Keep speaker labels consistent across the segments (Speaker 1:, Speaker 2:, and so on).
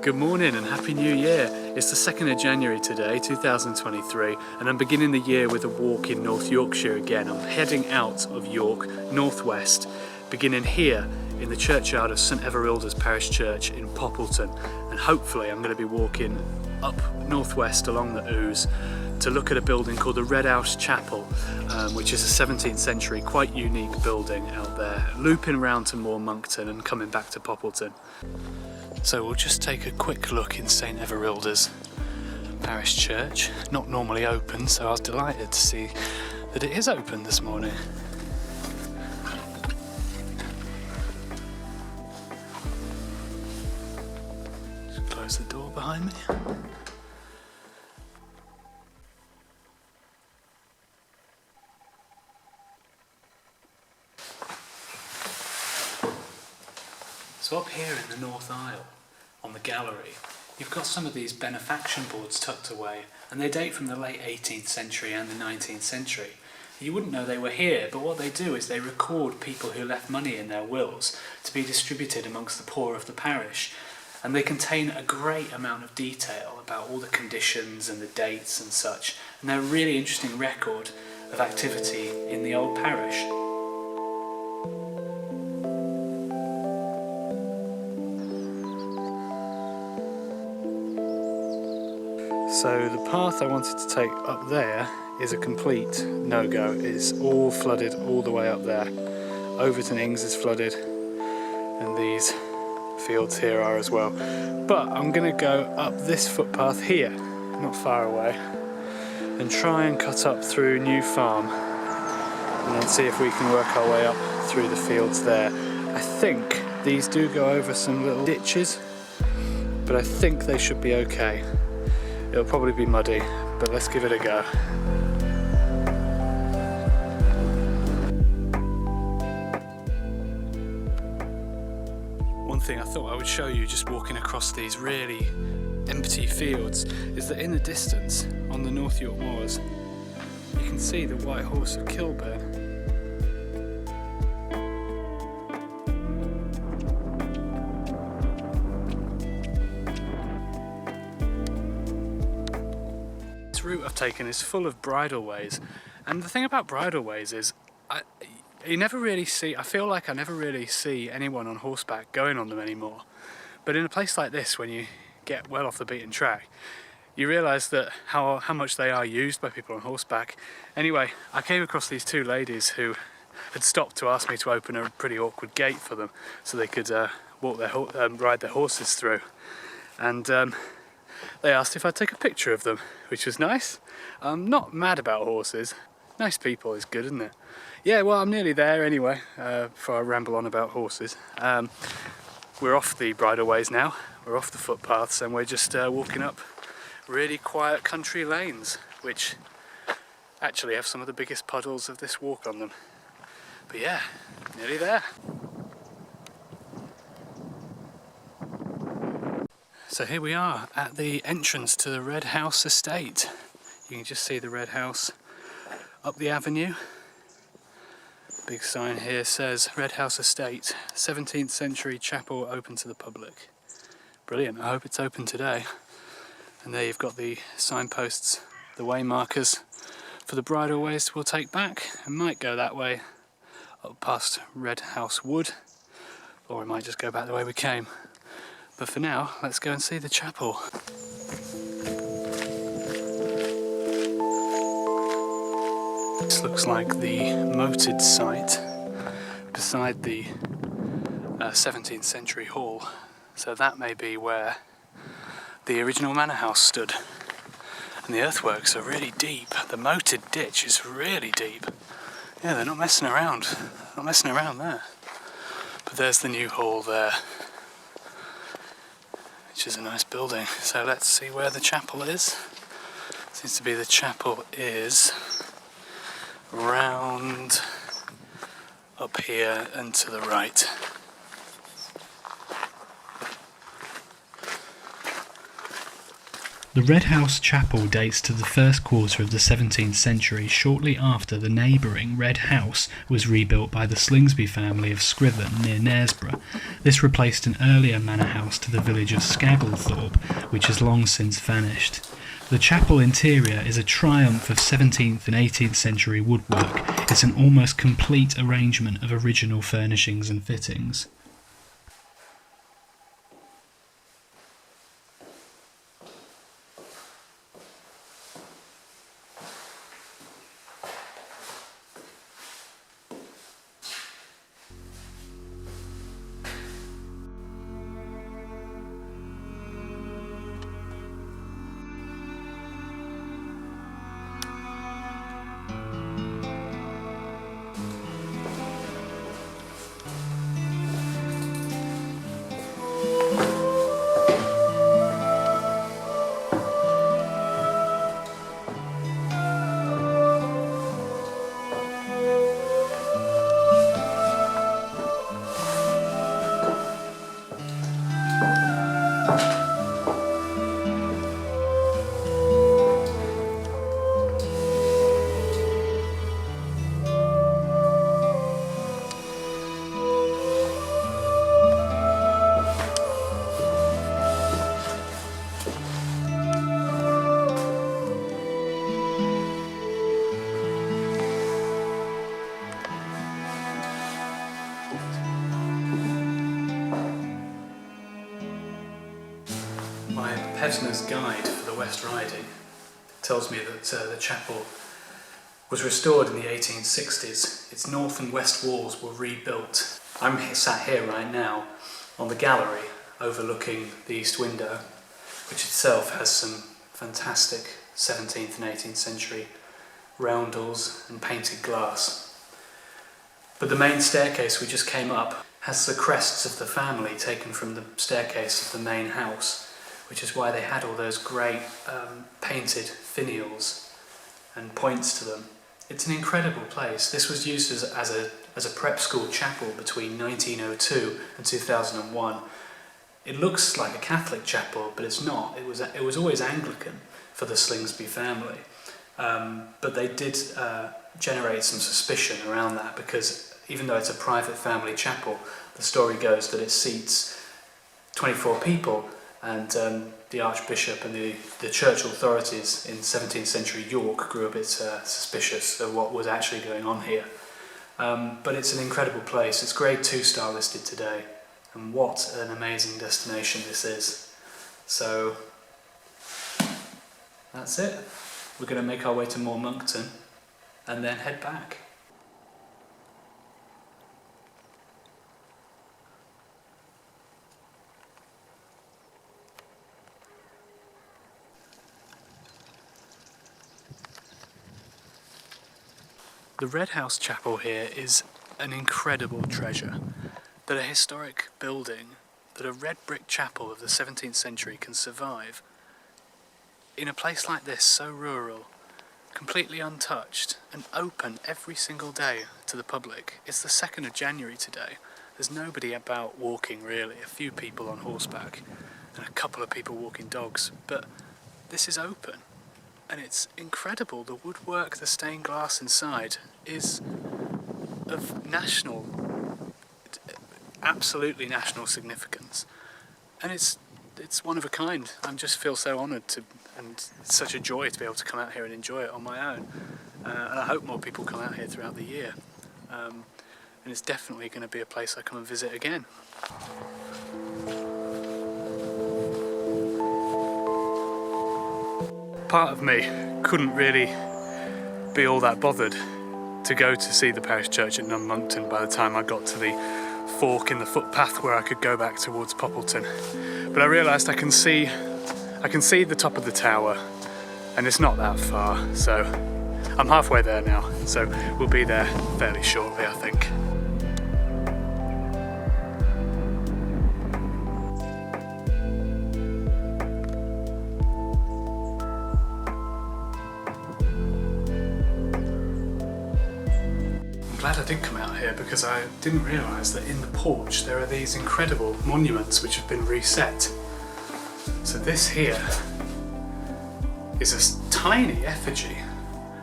Speaker 1: Good morning and Happy New Year. It's the 2nd of January today, 2023, and I'm beginning the year with a walk in North Yorkshire again. I'm heading out of York, northwest, beginning here in the churchyard of St Everilda's Parish Church in Poppleton, and hopefully I'm going to be walking up northwest along the Ouse to look at a building called the Red House Chapel, which is a 17th century, quite unique building out there, looping round to Moor, Monkton and coming back to Poppleton. So we'll just take a quick look in St Everilda's Parish Church. Not normally open, so I was delighted to see that it is open this morning. Just close the door behind me. So up here in the north aisle, on the gallery, you've got some of these benefaction boards tucked away, and they date from the late 18th century and the 19th century. You wouldn't know they were here, but what they do is they record people who left money in their wills to be distributed amongst the poor of the parish, and they contain a great amount of detail about all the conditions and the dates and such, and they're a really interesting record of activity in the old parish. So the path I wanted to take up there is a complete no-go. It's all flooded all the way up there. Overton Ings is flooded, and these fields here are as well. But I'm going to go up this footpath here, not far away, and try and cut up through New Farm, and then see if we can work our way up through the fields there. I think these do go over some little ditches, but I think they should be okay. It'll probably be muddy, but let's give it a go. One thing I thought I would show you just walking across these really empty fields is that in the distance, on the North York Moors, you can see the White Horse of Kilburn. Route I've taken is full of bridleways, and the thing about bridleways is I feel like I never really see anyone on horseback going on them anymore. But in a place like this, when you get well off the beaten track, you realise that how much they are used by people on horseback. Anyway, I came across these two ladies who had stopped to ask me to open a pretty awkward gate for them so they could ride their horses through, and they asked if I'd take a picture of them, which was nice. I'm not mad about horses. Nice people is good, isn't it? Yeah, well, I'm nearly there anyway, before I ramble on about horses. We're off the bridleways now, we're off the footpaths, and we're just walking up really quiet country lanes, which actually have some of the biggest puddles of this walk on them. But yeah, nearly there. So here we are at the entrance to the Red House estate. You can just see the Red House up the avenue. Big sign here says Red House Estate, 17th century chapel open to the public. Brilliant, I hope it's open today. And there you've got the signposts, the way markers for the bridleways we'll take back. I might go that way up past Red House Wood, or we might just go back the way we came. But for now, let's go and see the chapel. This looks like the moated site beside the 17th century hall. So that may be where the original manor house stood. And the earthworks are really deep. The moated ditch is really deep. Yeah, they're not messing around. Not messing around there. But there's the new hall there, which is a nice building. So let's see where the chapel is. Seems to be the chapel is round up here and to the right. The Red House Chapel dates to the first quarter of the 17th century, shortly after the neighbouring Red House was rebuilt by the Slingsby family of Scriven near Knaresborough. This replaced an earlier manor house to the village of Scagglethorpe, which has long since vanished. The chapel interior is a triumph of 17th and 18th century woodwork. It's an almost complete arrangement of original furnishings and fittings. My Pevsner's Guide for the West Riding tells me that the chapel was restored in the 1860s. Its north and west walls were rebuilt. I'm sat here right now on the gallery overlooking the east window, which itself has some fantastic 17th and 18th century roundels and painted glass. But the main staircase we just came up has the crests of the family taken from the staircase of the main house, which is why they had all those great painted finials and points to them. It's an incredible place. This was used as a prep school chapel between 1902 and 2001. It looks like a Catholic chapel, but it's not. It was always Anglican for the Slingsby family, but they did generate some suspicion around that, because even though it's a private family chapel, the story goes that it seats 24 people. And the Archbishop and the church authorities in 17th century York grew a bit suspicious of what was actually going on here. But it's an incredible place. It's grade 2 star listed today. And what an amazing destination this is. So that's it. We're going to make our way to Moor Monkton and then head back. The Red House Chapel here is an incredible treasure. That a historic building, that a red brick chapel of the 17th century can survive in a place like this, so rural, completely untouched and open every single day to the public. It's the 2nd of January today. There's nobody about walking really, a few people on horseback and a couple of people walking dogs, but this is open. And it's incredible. The woodwork, the stained glass inside is of absolutely national significance. And it's one of a kind. I just feel so honoured and it's such a joy to be able to come out here and enjoy it on my own. And I hope more people come out here throughout the year. And it's definitely going to be a place I come and visit again. Part of me couldn't really be all that bothered to go to see the parish church at Monkton by the time I got to the fork in the footpath where I could go back towards Poppleton. But I realised I can see the top of the tower, and it's not that far, so I'm halfway there now, so we'll be there fairly shortly, I think. I'm glad I did come out here, because I didn't realise that in the porch there are these incredible monuments which have been reset. So this here is a tiny effigy.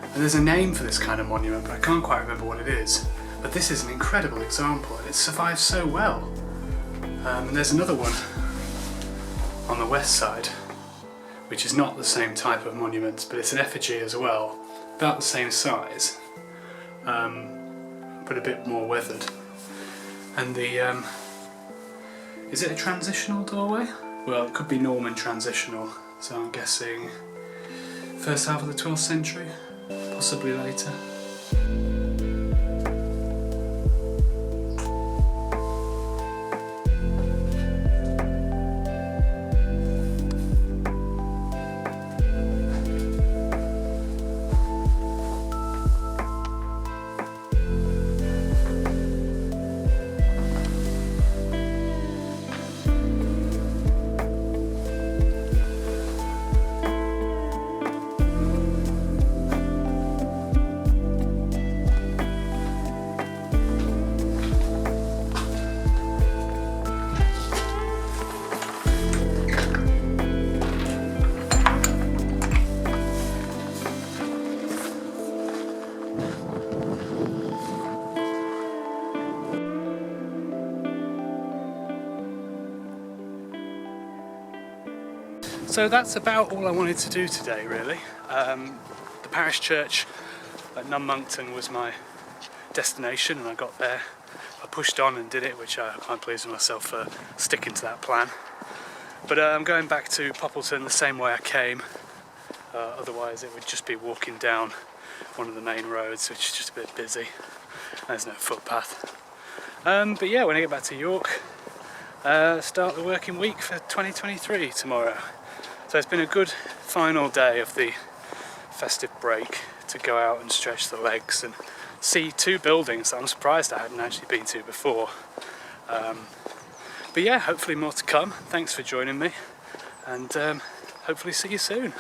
Speaker 1: And there's a name for this kind of monument, but I can't quite remember what it is. But this is an incredible example, and it survives so well. And there's another one on the west side, which is not the same type of monument, but it's an effigy as well, about the same size, but a bit more weathered. And the, is it a transitional doorway? Well, it could be Norman transitional, so I'm guessing first half of the 12th century, possibly later. So that's about all I wanted to do today, really. The parish church at Monkton was my destination, and I got there. I pushed on and did it, which I'm quite pleased with myself for sticking to that plan. But I'm going back to Poppleton the same way I came. Otherwise it would just be walking down one of the main roads, which is just a bit busy. There's no footpath. But yeah, when I get back to York, start the working week for 2023 tomorrow. So it's been a good final day of the festive break to go out and stretch the legs and see two buildings that I'm surprised I hadn't actually been to before. But yeah, hopefully more to come. Thanks for joining me, and hopefully see you soon.